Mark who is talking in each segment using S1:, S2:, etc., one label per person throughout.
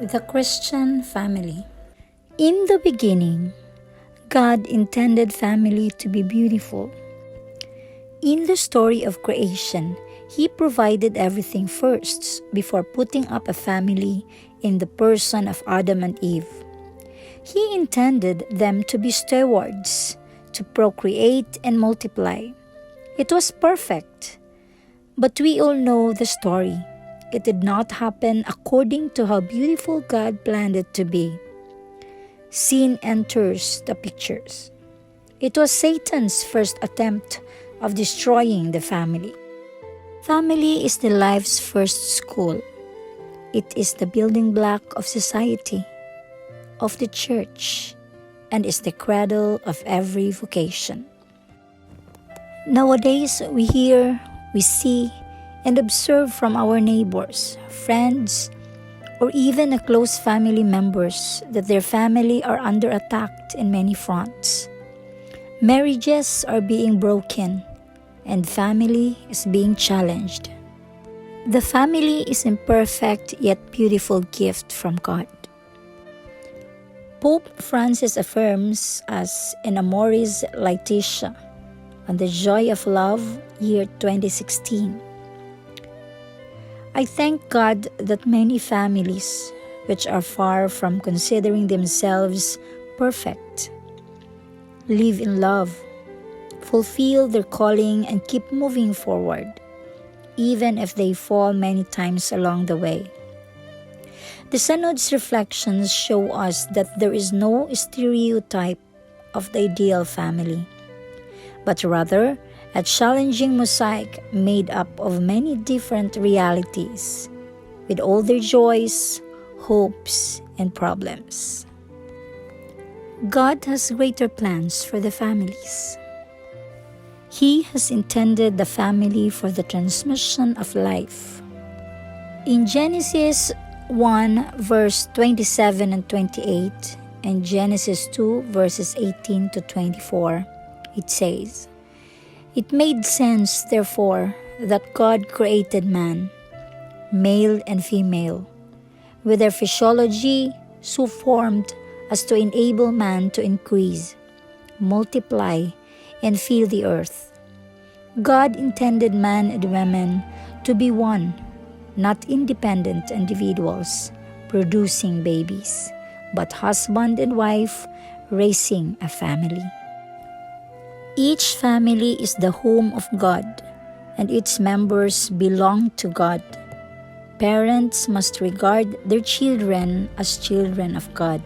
S1: The Christian family. In the beginning, God intended family to be beautiful. In the story of creation, He provided everything first before putting up a family in the person of Adam and Eve. He intended them to be stewards, to procreate and multiply. It was perfect. But we all know the story. It did not happen according to how beautiful God planned it to be. Sin enters the pictures. It was Satan's first attempt of destroying the family. Family is the life's first school. It is the building block of society, of the church, and is the cradle of every vocation. Nowadays, we hear, we see, and observe from our neighbors, friends, or even close family members that their family are under attack in many fronts. Marriages are being broken, and family is being challenged. The family is imperfect yet beautiful gift from God. Pope Francis affirms as in Amoris Laetitia on the Joy of Love, year 2016. I thank God that many families, which are far from considering themselves perfect, live in love, fulfill their calling, and keep moving forward, even if they fall many times along the way. The Synod's reflections show us that there is no stereotype of the ideal family, but rather a challenging mosaic made up of many different realities, with all their joys, hopes, and problems. God has greater plans for the families. He has intended the family for the transmission of life. In Genesis 1 verse 27 and 28 and Genesis 2 verses 18 to 24, it says, "It made sense, therefore, that God created man, male and female, with their physiology so formed as to enable man to increase, multiply, and fill the earth. God intended man and woman to be one, not independent individuals producing babies, but husband and wife raising a family. Each family is the home of God, and its members belong to God. Parents must regard their children as children of God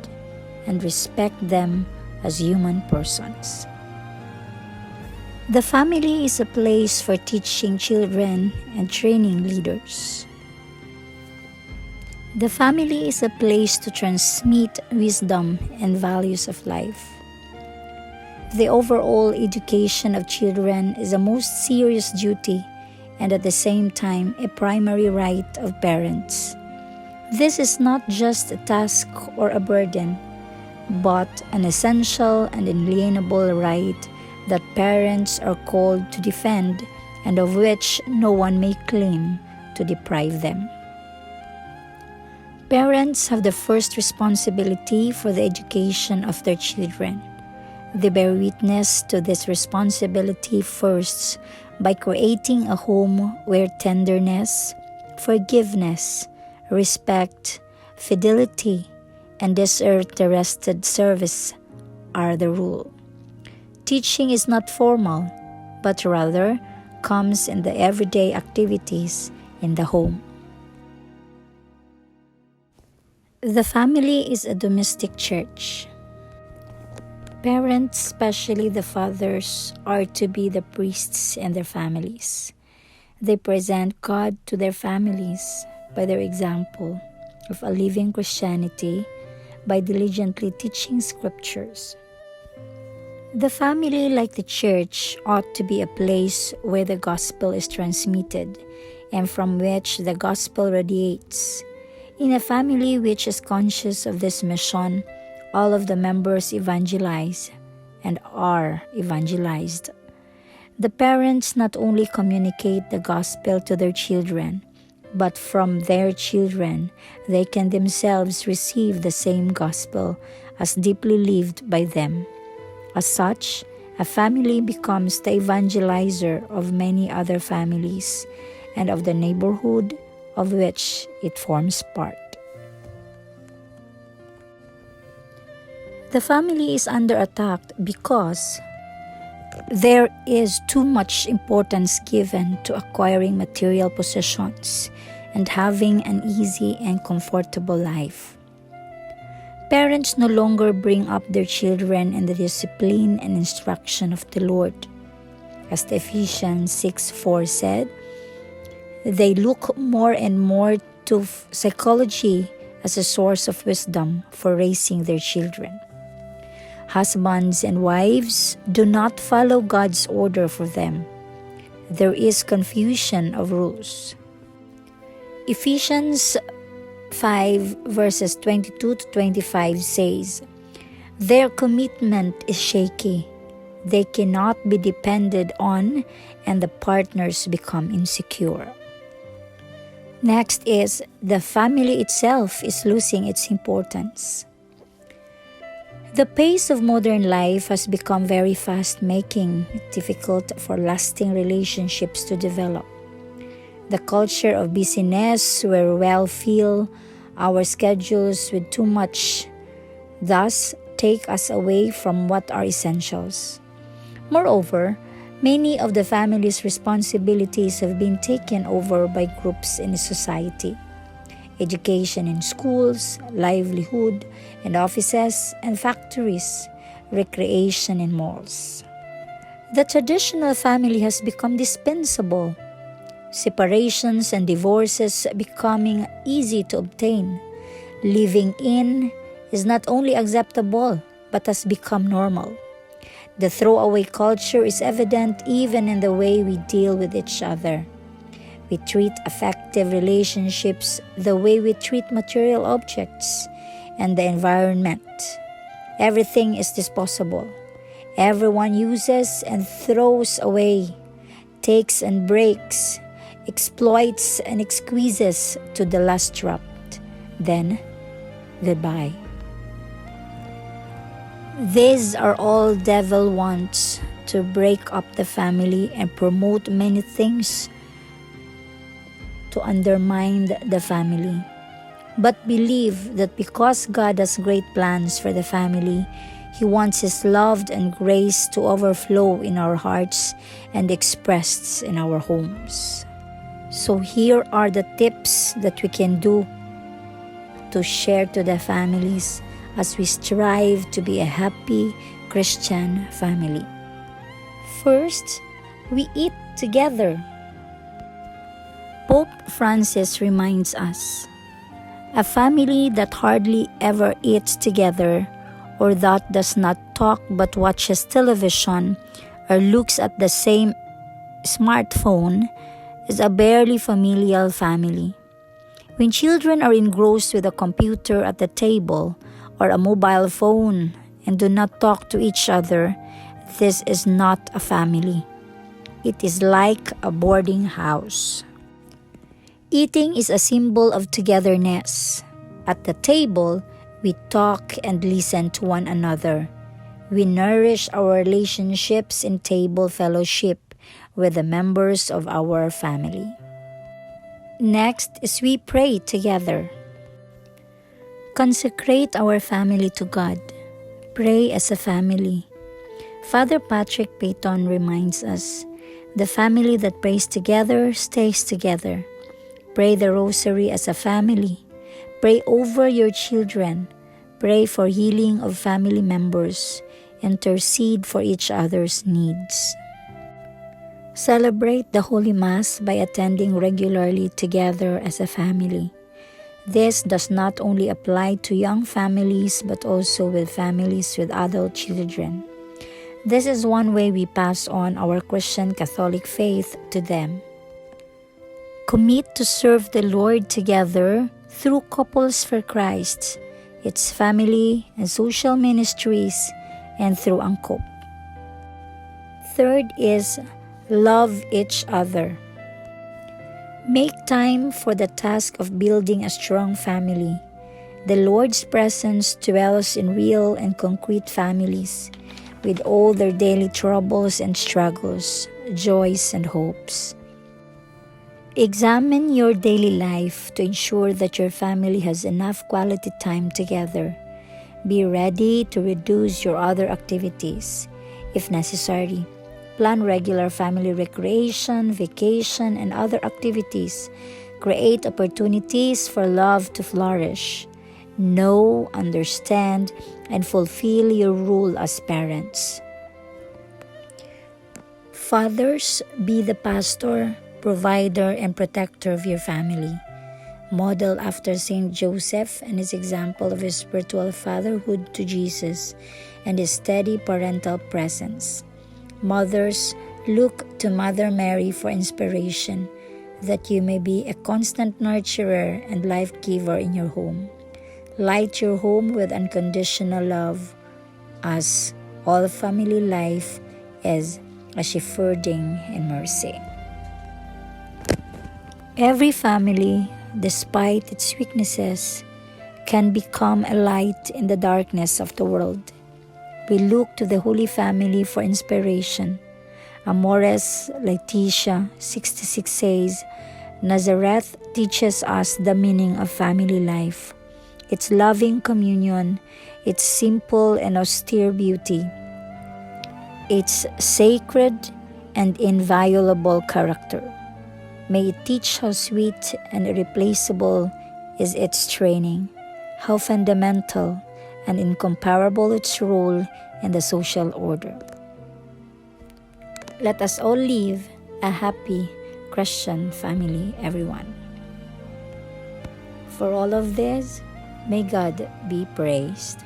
S1: and respect them as human persons. The family is a place for teaching children and training leaders. The family is a place to transmit wisdom and values of life. The overall education of children is a most serious duty and at the same time a primary right of parents. This is not just a task or a burden, but an essential and inalienable right that parents are called to defend and of which no one may claim to deprive them. Parents have the first responsibility for the education of their children. They bear witness to this responsibility first by creating a home where tenderness, forgiveness, respect, fidelity, and disinterested service are the rule. Teaching is not formal, but rather comes in the everyday activities in the home. The family is a domestic church. Parents, especially the fathers, are to be the priests in their families. They present God to their families by their example of a living Christianity by diligently teaching scriptures. The family, like the church, ought to be a place where the gospel is transmitted and from which the gospel radiates. In a family which is conscious of this mission, all of the members evangelize and are evangelized. The parents not only communicate the gospel to their children, but from their children they can themselves receive the same gospel as deeply lived by them. As such, a family becomes the evangelizer of many other families and of the neighborhood of which it forms part. The family is under attack because there is too much importance given to acquiring material possessions and having an easy and comfortable life. Parents no longer bring up their children in the discipline and instruction of the Lord. As the Ephesians 6:4 said, they look more and more to psychology as a source of wisdom for raising their children. Husbands and wives do not follow God's order for them. There is confusion of rules. Ephesians 5 verses 22 to 25 says, "Their commitment is shaky. They cannot be depended on, and the partners become insecure." Next is, the family itself is losing its importance. The pace of modern life has become very fast, making it difficult for lasting relationships to develop. The culture of busyness, where we fill our schedules with too much, thus take us away from what are essentials. Moreover, many of the family's responsibilities have been taken over by groups in society. Education in schools, livelihood in offices and factories, recreation in malls. The traditional family has become dispensable. Separations and divorces becoming easy to obtain. Living in is not only acceptable but has become normal. The throwaway culture is evident even in the way we deal with each other. We treat affective relationships the way we treat material objects and the environment. Everything is disposable. Everyone uses and throws away, takes and breaks, exploits and squeezes to the last drop. Then, goodbye. These are all devil wants to break up the family and promote many things to undermine the family. But believe that because God has great plans for the family, He wants His love and grace to overflow in our hearts and expressed in our homes. So here are the tips that we can do to share to the families as we strive to be a happy Christian family. First, we eat together. Pope Francis reminds us, a family that hardly ever eats together, or that does not talk but watches television or looks at the same smartphone, is a barely familial family. When children are engrossed with a computer at the table or a mobile phone and do not talk to each other, this is not a family. It is like a boarding house. Eating is a symbol of togetherness. At the table, we talk and listen to one another. We nourish our relationships in table fellowship with the members of our family. Next is we pray together. Consecrate our family to God. Pray as a family. Father Patrick Peyton reminds us, the family that prays together stays together. Pray the rosary as a family. Pray over your children. Pray for healing of family members. Intercede for each other's needs. Celebrate the Holy Mass by attending regularly together as a family. This does not only apply to young families but also with families with adult children. This is one way we pass on our Christian Catholic faith to them. Commit to serve the Lord together through Couples for Christ, its family and social ministries, and through ANCOP. Third is love each other. Make time for the task of building a strong family. The Lord's presence dwells in real and concrete families, with all their daily troubles and struggles, joys and hopes. Examine your daily life to ensure that your family has enough quality time together. Be ready to reduce your other activities, if necessary. Plan regular family recreation, vacation, and other activities. Create opportunities for love to flourish. Know, understand, and fulfill your role as parents. Fathers, be the pastor, provider, and protector of your family. Model after Saint Joseph and his example of his spiritual fatherhood to Jesus and his steady parental presence. Mothers, look to Mother Mary for inspiration, that you may be a constant nurturer and life giver in your home. Light your home with unconditional love, as all family life is a shepherding in mercy. Every family, despite its weaknesses, can become a light in the darkness of the world. We look to the Holy Family for inspiration. Amores Laetitia 66 says, Nazareth teaches us the meaning of family life, its loving communion, its simple and austere beauty, its sacred and inviolable character. May it teach how sweet and irreplaceable is its training, how fundamental and incomparable its role in the social order. Let us all live a happy Christian family, everyone. For all of this, may God be praised.